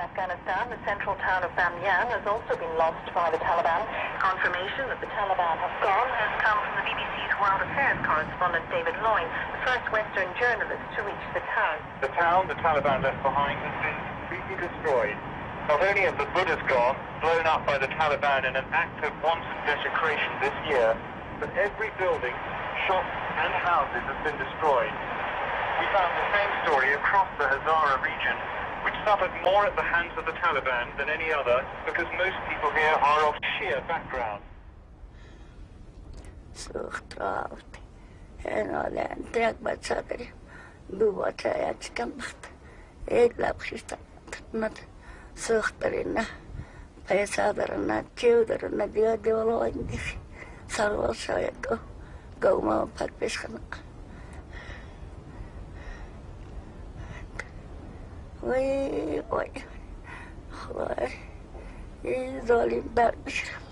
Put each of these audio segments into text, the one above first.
Afghanistan, the central town of Bamyan has also been lost by the Taliban. Confirmation that the Taliban have gone has come from the BBC's World Affairs correspondent David Loyne, the first Western journalist to reach the town. The town the Taliban left behind has been completely destroyed. Not only have the Buddhas gone, blown up by the Taliban in an act of wanton desecration this year, but every building, shop and houses has been destroyed. We found the same story across the Hazara region, which suffered more at the hands of the Taliban than any other because most people here are of Shia background. وای وای خدای این ظالم بر بشرم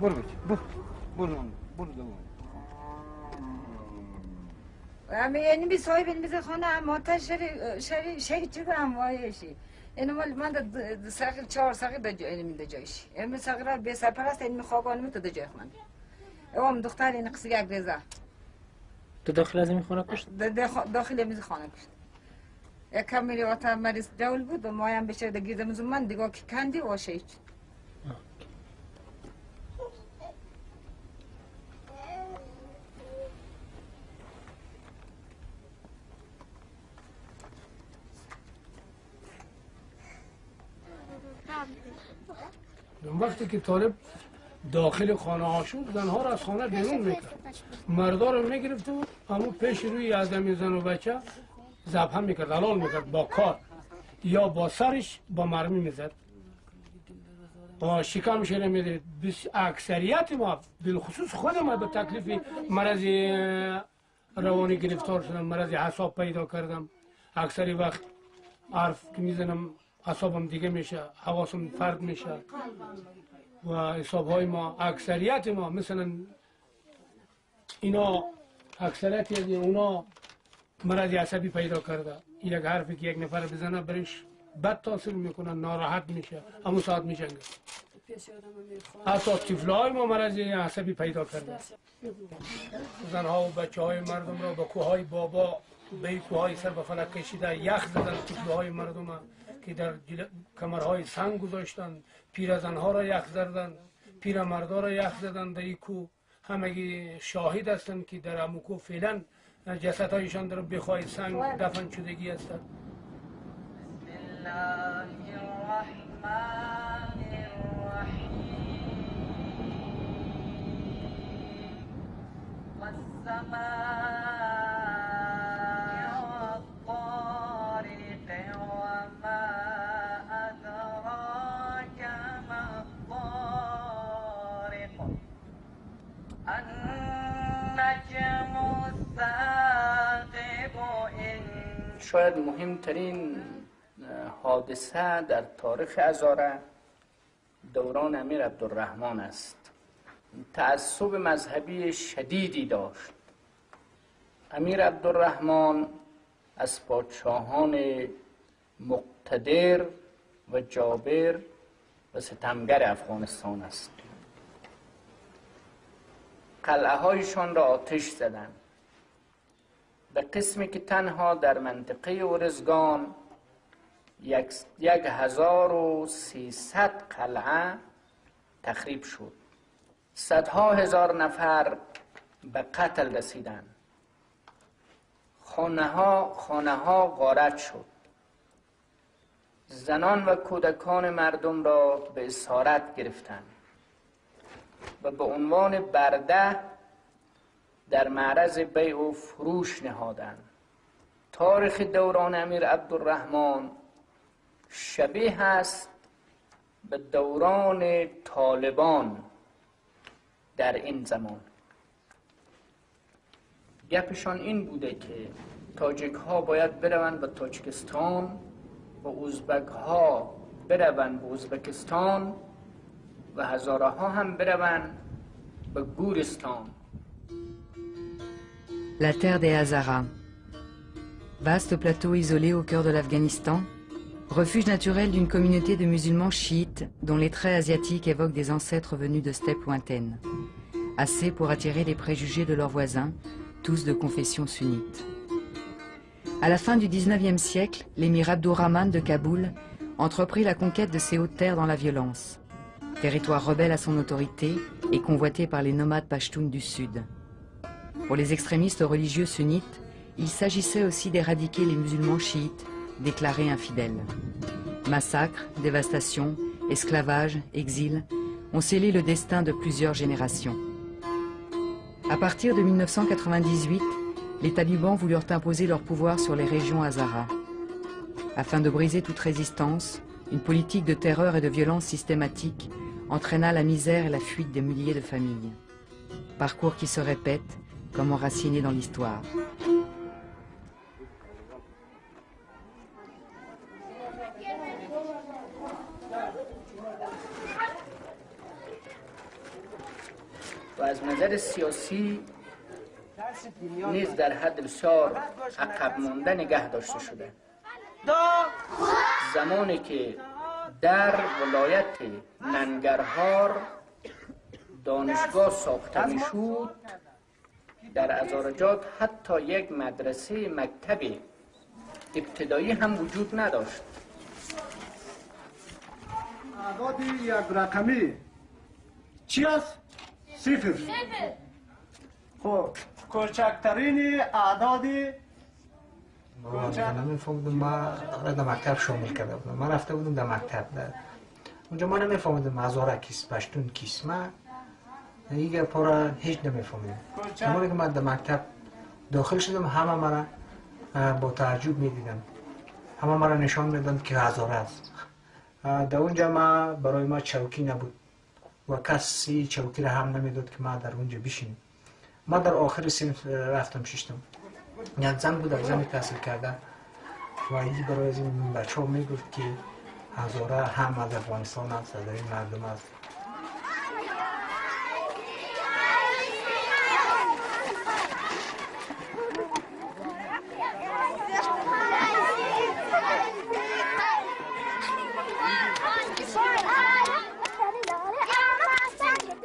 برو یعنی بی صاحب این خانه اماتا شری چی برم وایشی اینو مال من ده ساقی 4 ساقی ده اینو ده جایشی این ساقی را به سرپرست این خوابان می ده جای من اوام دختر این قصی یک ریزه تو داخل از این خانه کشت؟ داخل میز خانه کشت یک کم میری واتا مریض جول بود و مایم بشه ده گیردم زمان دیگه که کندی و شهید وقتی که طالب داخل خانه ها شد زنها را از خانه بیرون میکرد مردا رو میگرفت و اما پیش روی آدمی زن و بچه ذبح میکرد حلال میکرد با کار یا با سرش با مرمی میزد با شکمش نمیدید اکثریت ما بالخصوص خود ما به تکلیف مرض روانی گرفتار شدم مرض اعصاب پیدا کردم اکثری وقت حرف که میزنم اعصابم دیگه میشه حواسم فرد میشه و حسابهای ما اکثریت ما مثلا اینا اکثریت از اونا مرض عصبی پیدا کرده یک حرفی که یک نفر بزنه برش بد تاثیر میکنه ناراحت میشه همون ساعت میجنگه حتی طفلهای ما مرض عصبی پیدا کرده زنها و بچه های مردم را به کوههای بابا به کوههای سر به فلک کشیده یخ زدن طفلهای مردم که در کمرهای سنگ گذاشتن پیرزنها را یخ زدن پیرمردا را یخ زدن در این کوه همگی شاهد هستند که در همون کوه فعلا جسدهایشان در بخواه سنگ دفن شدگی هستند شاید مهمترین حادثه در تاریخ هزاره دوران امیر عبدالرحمن است. تعصب مذهبی شدیدی داشت. امیر عبدالرحمن از پادشاهان مقتدر و جابر و ستمگر افغانستان است. قلعه هایشان را آتش زدند. به قسمی که تنها در منطقه ارزگان 1300 قلعه تخریب شد. صدها هزار نفر به قتل رسیدند. خانه ها غارت شد. زنان و کودکان مردم را به اسارت گرفتند و به عنوان برده در معرض بیع و فروش نهادند. تاریخ دوران امیر عبدالرحمن شبیه است به دوران طالبان در این زمان. گپشان این بوده که تاجیک ها باید بروند به تاجیکستان و ازبک ها بروند به ازبکستان و هزاره ها هم بروند به گورستان. La terre des Hazaras. Vaste plateau isolé au cœur de l'Afghanistan, refuge naturel d'une communauté de musulmans chiites dont les traits asiatiques évoquent des ancêtres venus de steppes lointaines. Assez pour attirer les préjugés de leurs voisins, tous de confession sunnite. À la fin du 19e siècle, l'émir Abdurrahman de Kaboul entreprit la conquête de ces hautes terres dans la violence. Territoire rebelle à son autorité et convoité par les nomades pashtuns du sud. Pour les extrémistes religieux sunnites, il s'agissait aussi d'éradiquer les musulmans chiites déclarés infidèles. Massacres, dévastations, esclavage, exil ont scellé le destin de plusieurs générations. À partir de 1998, les talibans voulurent imposer leur pouvoir sur les régions Hazaras. Afin de briser toute résistance, une politique de terreur et de violence systématique entraîna la misère et la fuite des milliers de familles. Parcours qui se répète, comme enraciné dans l'histoire. و از نظر سیاسی نیز در حد بسیار عقب مانده نگه داشته شده. زمانی که در ولایت ننگرهار دانشگاه ساخته میشد، در ازارجاد حتی یک مدرسه مکتب ابتدایی هم وجود نداشت. اعداد یک رقمی چی است؟ صفر. خب کوچکترین اعداد من نمیفهمیدم. ما در مکتب شامل کرده بودم. من رفته بودم در مکتب. اونجا ما نمیفهمیدم هزاره کیست، پشتون کیست. من دیگه پورا هیچ نمیفهمیدم. زمانی که من در مکتب داخل شدم همه مرا با تعجب میدیدم. همه مرا نشان میدادن که هزاره است. در اونجا ما برای ما چوکی نبود و کسی چوکی را هم نمیداد که ما در اونجا بشینیم. ما در آخر صنف رفتم ششتم. یک زن بود، از زن تحصیل کرده و این برای از این بچه ها میگفت که هزاره هم از افغانستان است، از این مردم است.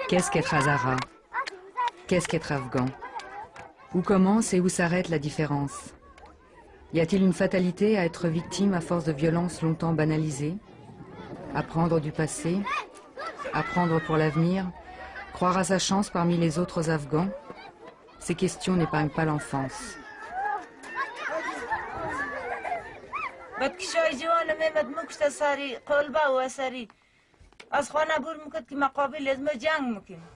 Qu'est-ce qu'être Hazara? Qu'est-ce qu'être afghan? Où commence et où s'arrête la différence? Y a-t-il une fatalité à être victime à force de violences longtemps banalisées? Apprendre du passé? Apprendre pour l'avenir? Croire à sa chance parmi les autres Afghans? Ces questions n'épargnent pas l'enfance. از خانه بور میکرد که مقابل از ما جنگ میکنیم.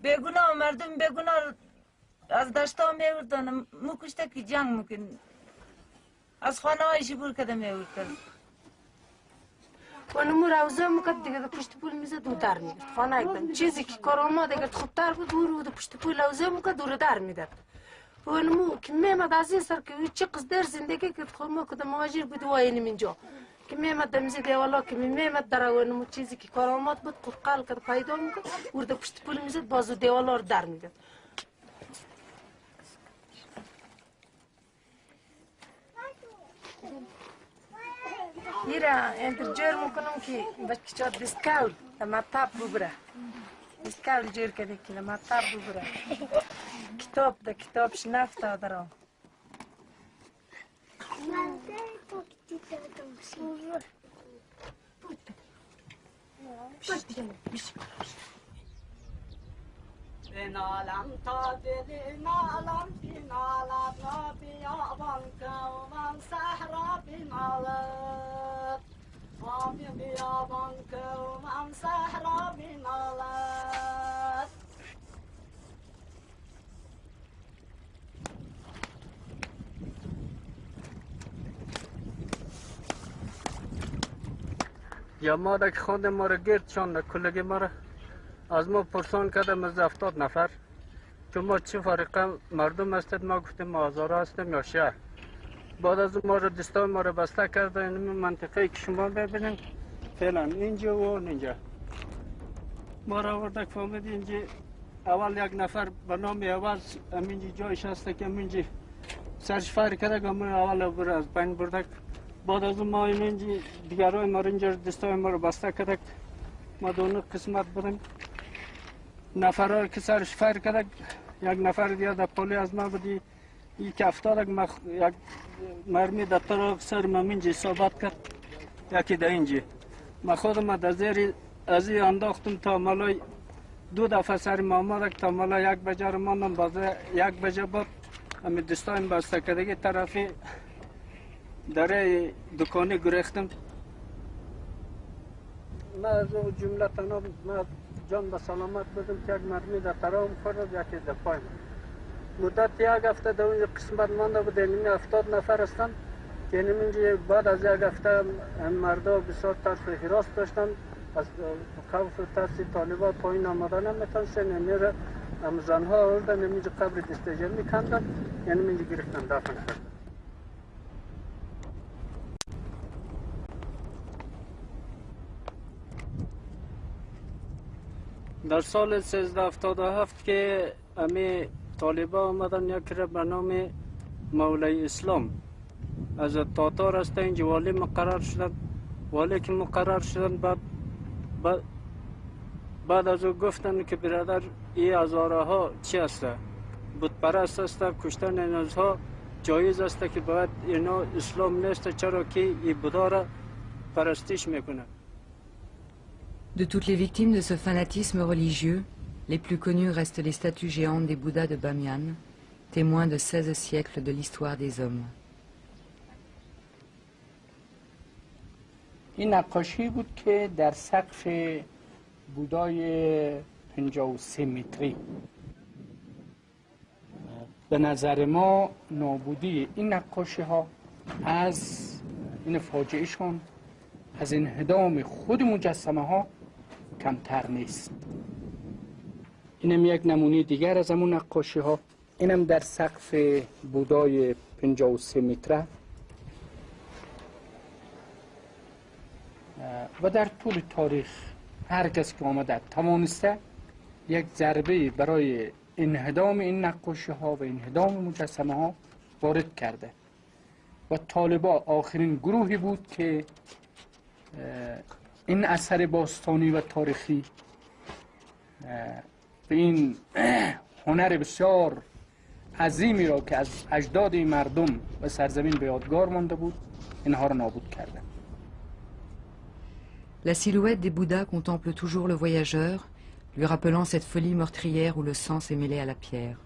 بگناه مردم بگناه از دشتا میوردن مکشته که جنگ میکنیم. از خانه هایشی بور کده میورد. و نمو روزه میکرد دیگه در پشت پول میزد و در میگرد. خانه اکدم چیزی که کارآمد اگر خوبتر بود او در پشت پول روزه میکرد و در میداد. و نمو که میمد از این سر که چه قصدر زندگی کرد خود ما کده مهاجر بود و اینم اینجا. که میمد دمیزی دیوالا که میمد در اونمو چیزی که کارآمد بود قرقال کرد پیدا میکرد ورده پشت پول میزد بازو دیوالا رو در میداد. ایرا انتر میکنم که بچه دیسکاول مطب ببره. دیسکاول جور کرده که مطب ببره. کتاب ده کتابش نفت دارم. بنالم تا دلی نالم بنالم نا بیابان کومم صحرا بنالم آمی بیابان کومم صحرا بنالم یا ما را که خود ما را گرد شانده کلگی ما را از ما پرسان کردم از 70 نفر چون ما چه فرقه مردم هستید ما گفتیم ما هزاره هستیم یا شهر. بعد از ما را دستای ما را بسته کرده این منطقه که شما ببینید فعلا اینجا و اینجا ما را آوردک فهمید اینجا اول یک نفر به نام عوض همینجا جایش هست که همینجا سرش فر کرده که من اول بر از بین بردک. بعد از اون ما اینجا دیگرای ما اینجا دستای ما رو بسته کردک. ما دونه قسمت بودیم. نفرها که سرش فر کرده یک نفر دیگه در پولی از ما بودی این که افتادک یک مرمی در طرف سر من اینجا اصابت کرد یکی در اینجا. ما خودم در زیر از این انداختم تا مالای 2 دفعه سر ما آمدک تا مالا 1 بجه رو ماندم بازه 1 بجه بود همین دستایم بسته کردگی طرفی در دکانی گریختم. ما از اون جمله تنها ما جان به سلامت بدم که یک مرمی در طرف خورد یکی در پایم. مدت 1 هفته در اونجا قسمت مانده بود اینمی 70 نفر هستن که اینمی بعد از 1 هفته مردا بسیار ترس و حراس داشتن از خوف و ترس طالبان پایین آمدن نمیتونستن اینمی زنها آوردن اینجا قبر دستجر میکندن یعنی اینجا گرفتن دفن کردن. در سال 1377 که امی طالبان آمدن یک را به نام مولای اسلام از تاتار هستن اینجا والی مقرر شدن. والی که مقرر شدن بعد از او گفتن که برادر این هزارها چی است؟ بت پرست است، کشتن اینها جایز است که باید اینا اسلام نیست چرا که این بودا را پرستش میکنه. De toutes les victimes de ce fanatisme religieux, les plus connues restent les statues géantes des Bouddhas de Bamiyan, témoins de 16 siècles de l'histoire des hommes. این نقاشی بود که در سقف بودای 53 متری. به نظر ما نابودی این نقاشی ها از این فاجعهشون از انهدام خود مجسمه ها کمتر نیست. اینم یک نمونه دیگر از همون نقاشی ها. اینم در سقف بودای 53 متره و در طول تاریخ هر کس که آمده توانسته یک ضربه برای انهدام این نقاشی ها و انهدام مجسمه ها وارد کرده و طالبا آخرین گروهی بود که این اثر باستانی و تاریخی به این هنر بسیار عظیمی را که از اجداد مردم و سرزمین به یادگار مانده بود اینها را نابود کرده. La silhouette des Bouddhas contemple toujours le voyageur, lui rappelant cette folie meurtrière où le sang s'est mêlé à la pierre.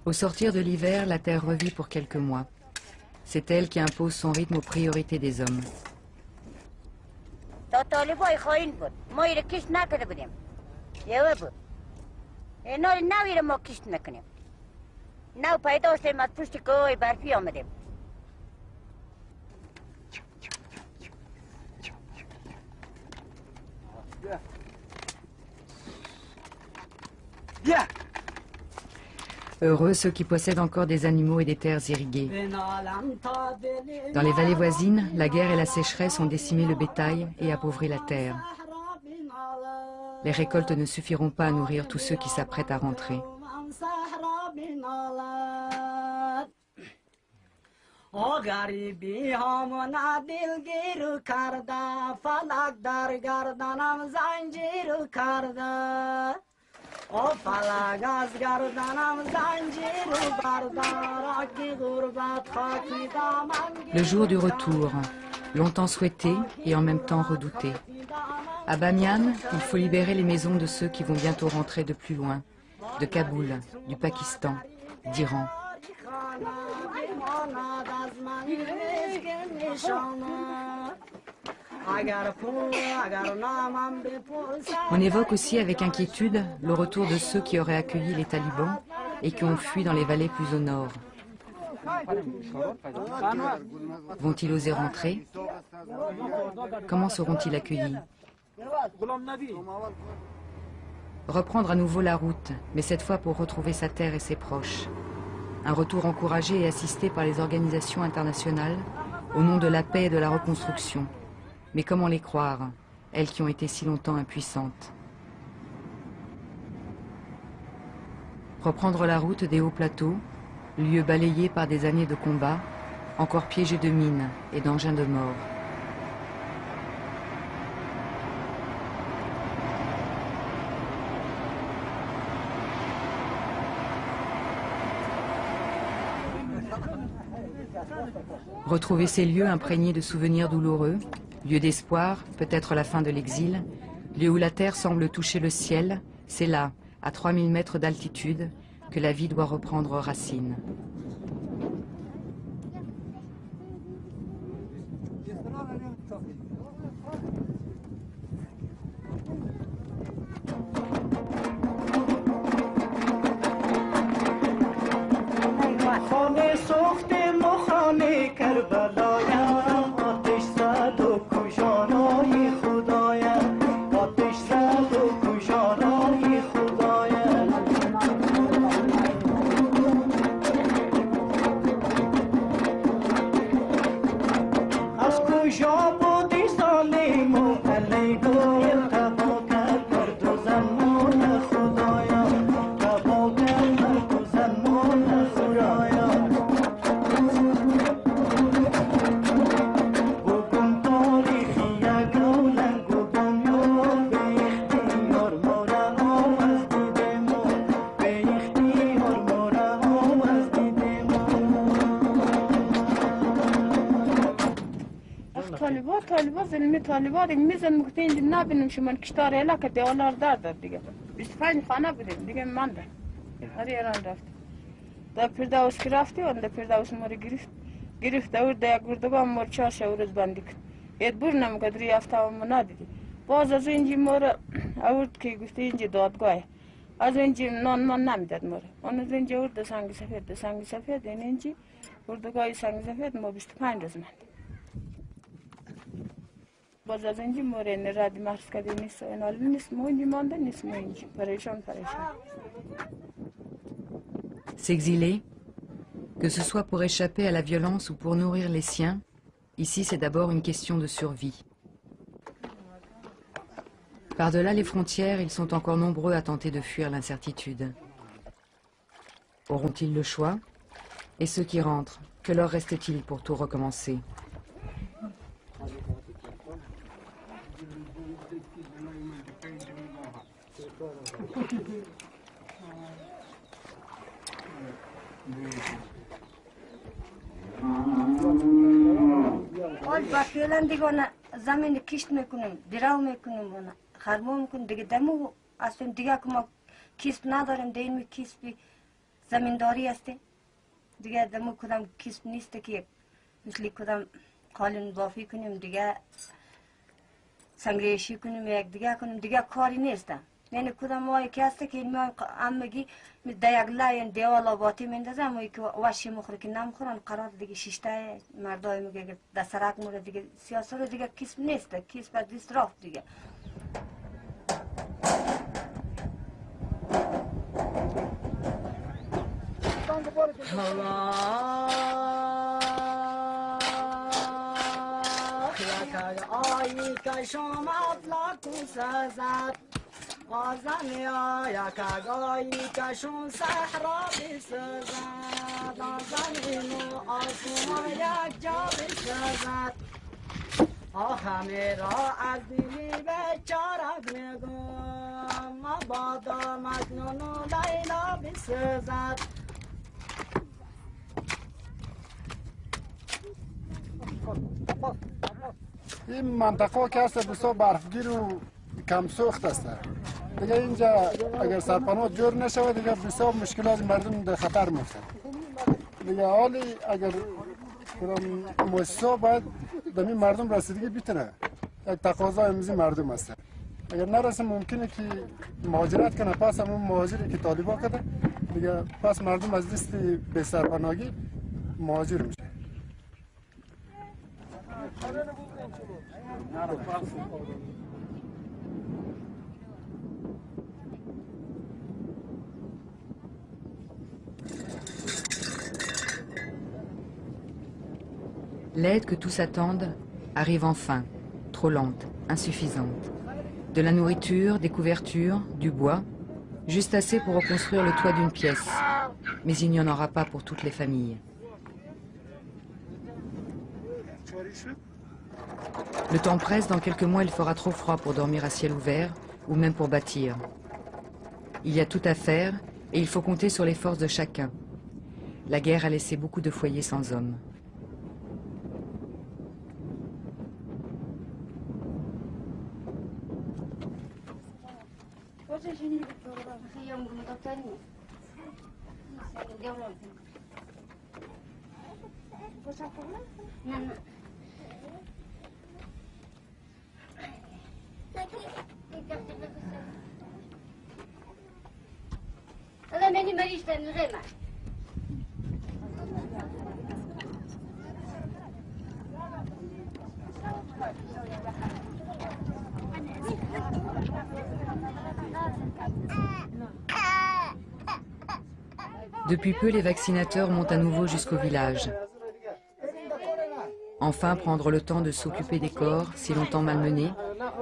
Au sortir de l'hiver, la terre revit pour quelques mois. C'est elle qui impose son rythme aux priorités des hommes. Heureux ceux qui possèdent encore des animaux et des terres irriguées. Dans les vallées voisines, la guerre et la sécheresse ont décimé le bétail et appauvri la terre. Les récoltes ne suffiront pas à nourrir tous ceux qui s'apprêtent à rentrer. Le jour du retour, longtemps souhaité et en même temps redouté. À Bamiyan, il faut libérer les maisons de ceux qui vont bientôt rentrer de plus loin, de Kaboul, du Pakistan, d'Iran. On évoque aussi avec inquiétude le retour de ceux qui auraient accueilli les talibans et qui ont fui dans les vallées plus au nord. Vont-ils oser rentrer? Comment seront-ils accueillis? Reprendre à nouveau la route, mais cette fois pour retrouver sa terre et ses proches. Un retour encouragé et assisté par les organisations internationales au nom de la paix et de la reconstruction. Mais comment les croire, elles qui ont été si longtemps impuissantes? Reprendre la route des hauts plateaux, lieu balayé par des années de combat, encore piégé de mines et d'engins de mort. Retrouver ces lieux imprégnés de souvenirs douloureux, lieu d'espoir, peut-être la fin de l'exil, lieu où la terre semble toucher le ciel, c'est là, à 3000 mètres d'altitude, que la vie doit reprendre racine. طالبا دیگه میزن گفته اینجا نبینیم شما کشتار الا که دیوالار داد دیگه 25 خانه بودیم دیگه مانده هر ایران رفت در پیرداوس که رفتی و در پیرداوس ما رو گرفت اور در گردگاه ما 4 روز بندی کرد ید بور نمکد ریافته و ما ندیدی باز از اینجا ما رو اورد که گفته اینجا دادگاه از اینجا نان من نمیداد ما رو اون از اینجا اورد سنگ سفید این اینجا گردگاه سنگ سفید ما 25 روز ماندیم باز از اینجا مورد رد مرز کردی نیست و اینال نیست ما اینجا مانده نیست ما اینجا پریشان S'exiler, que ce soit pour échapper à la violence ou pour nourrir les siens, ici c'est d'abord une question de survie. Par-delà les frontières, ils sont encore nombreux à tenter de fuir l'incertitude. Auront-ils le choix? Et ceux qui rentrent, que leur reste-t-il pour tout recommencer? با فعلا دیگه زمین کشت میکنیم دراو میکنیم خرمو میکنیم دیگه دمو اصلا دیگه که ما کسب نداریم دیگه کسبی زمینداری هسته دیگه دمو کدام کسب نیست که مثل کدام قالین بافی کنیم دیگه سنگریشی کنیم یک دیگه کاری نیست یعنی کدام مایی که هسته که این امگی در یک لاین دیوال آباتی میندازم و که وشی مخوره که نمخورن قرار دیگه شیشته مردای میگه در سرک موره دیگه سیاست رو دیگه کسب نیست کسب از دیست رفت دیگه آیی که شما افلاک سازد آزمیا یک اگایی کشون صحرا بسازد آزمین و آسمان یک جا بسازد همه را از دلی بیچارک میگم مبادا مجنون و لیلا بسازد این منطقه که هست بسیار برفگیر و کم سوخت است دیگه اینجا اگر سرپناه جور نشود دیگه بسیار مشکلات مردم در خطر میفتن دیگه حالی اگر مؤسسه باید به مردم رسیدگی بیتره یک تقاضا امروزی مردم است اگر نرسه ممکنه که مهاجرت کنه پس همون مهاجری که طالبا کرده دیگه پس مردم از دست به سرپناهی مهاجر میشه L'aide que tous attendent arrive enfin, trop lente, insuffisante. De la nourriture, des couvertures, du bois, juste assez pour reconstruire le toit d'une pièce. Mais il n'y en aura pas pour toutes les familles. Le temps presse, dans quelques mois il fera trop froid pour dormir à ciel ouvert ou même pour bâtir. Il y a tout à faire et il faut compter sur les forces de chacun. La guerre a laissé beaucoup de foyers sans hommes. Depuis peu, les vaccinateurs montent à nouveau jusqu'au village. Enfin, prendre le temps de s'occuper des corps, si longtemps malmenés,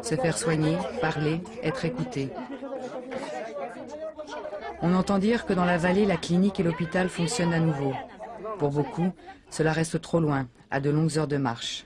se faire soigner, parler, être écouté. On entend dire que dans la vallée, la clinique et l'hôpital fonctionnent à nouveau. Pour beaucoup, cela reste trop loin, à de longues heures de marche.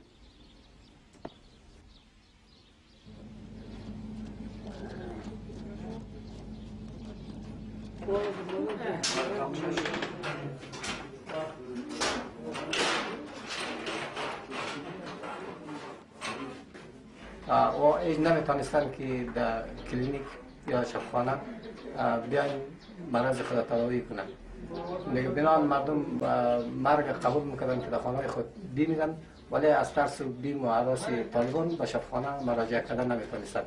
و این نمیتونستن که در کلینیک یا شفاخانه بیاین مرض خود تداوی کنن. دیگه بنان مردم مرگ قبول میکردن که در خانه خود بیمیرن، ولی از ترس بیم و هراس طالبان به شفاخانه مراجعه کردن نمیتونستن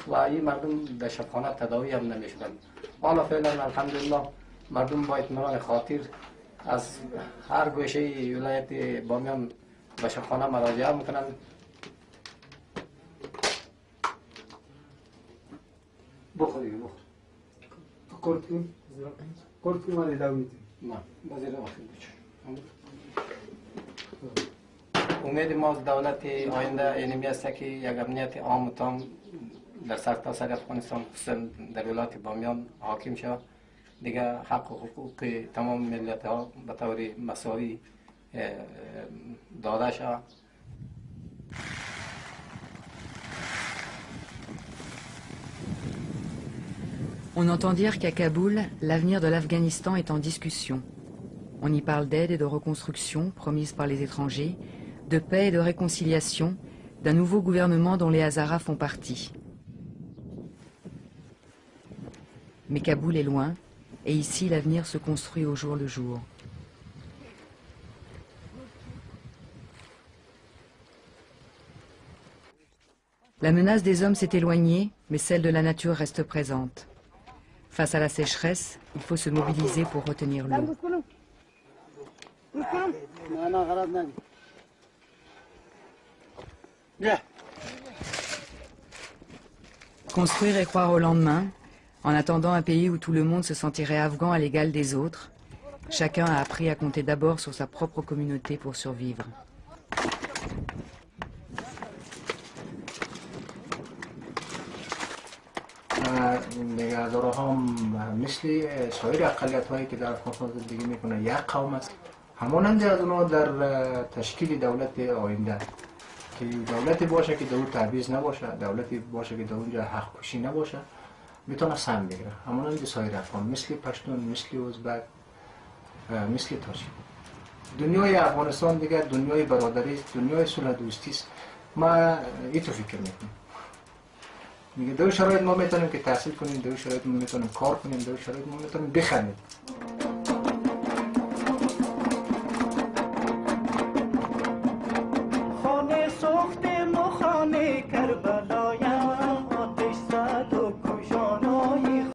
و این مردم در شفاخانه تداوی هم نمیشدن. حالا فعلا الحمدلله مردم با اطمینان خاطر از هر گوشه ولایت بامیان به شفاخانه مراجعه میکنن. بخوری بخور قرطی مالی داویدی نه بازی رو وقتی امید ما از دولت آینده اینمی است که یک امنیت عام و تام در سرتاسر افغانستان خصوصا در ولایت بامیان حاکم شود. دیگه حق و حقوق تمام ملت ها به طور مساوی داده شود. On entend dire qu'à Kaboul, l'avenir de l'Afghanistan est en discussion. On y parle d'aide et de reconstruction promises par les étrangers, de paix et de réconciliation, d'un nouveau gouvernement dont les Hazaras font partie. Mais Kaboul est loin, et ici l'avenir se construit au jour le jour. La menace des hommes s'est éloignée, mais celle de la nature reste présente. Face à la sécheresse, il faut se mobiliser pour retenir l'eau. Construire et croire au lendemain, en attendant un pays où tout le monde se sentirait afghan à l'égal des autres, chacun a appris à compter d'abord sur sa propre communauté pour survivre. نگهدارها هم مثل سایر اقلیت هایی که در افغانستان زندگی میکنه یک قوم است. همانند از اونها در تشکیل دولت آینده که دولتی باشه که در اون تبعیض نباشه، دولتی باشه که در اونجا حق کشی نباشه، میتونه سهم بگیره. همانند سایر افغان، مثل پشتون، مثل ازبک، مثل تاجیک. دنیای افغانستان دیگه دنیای برادری است، دنیای صلح دوستی است. ما اینطور فکر میکنم. میگه در شرایط ما میتونیم که تحصیل کنیم، در شرایط ما میتونیم کار کنیم، در شرایط ما میتونیم بخریم.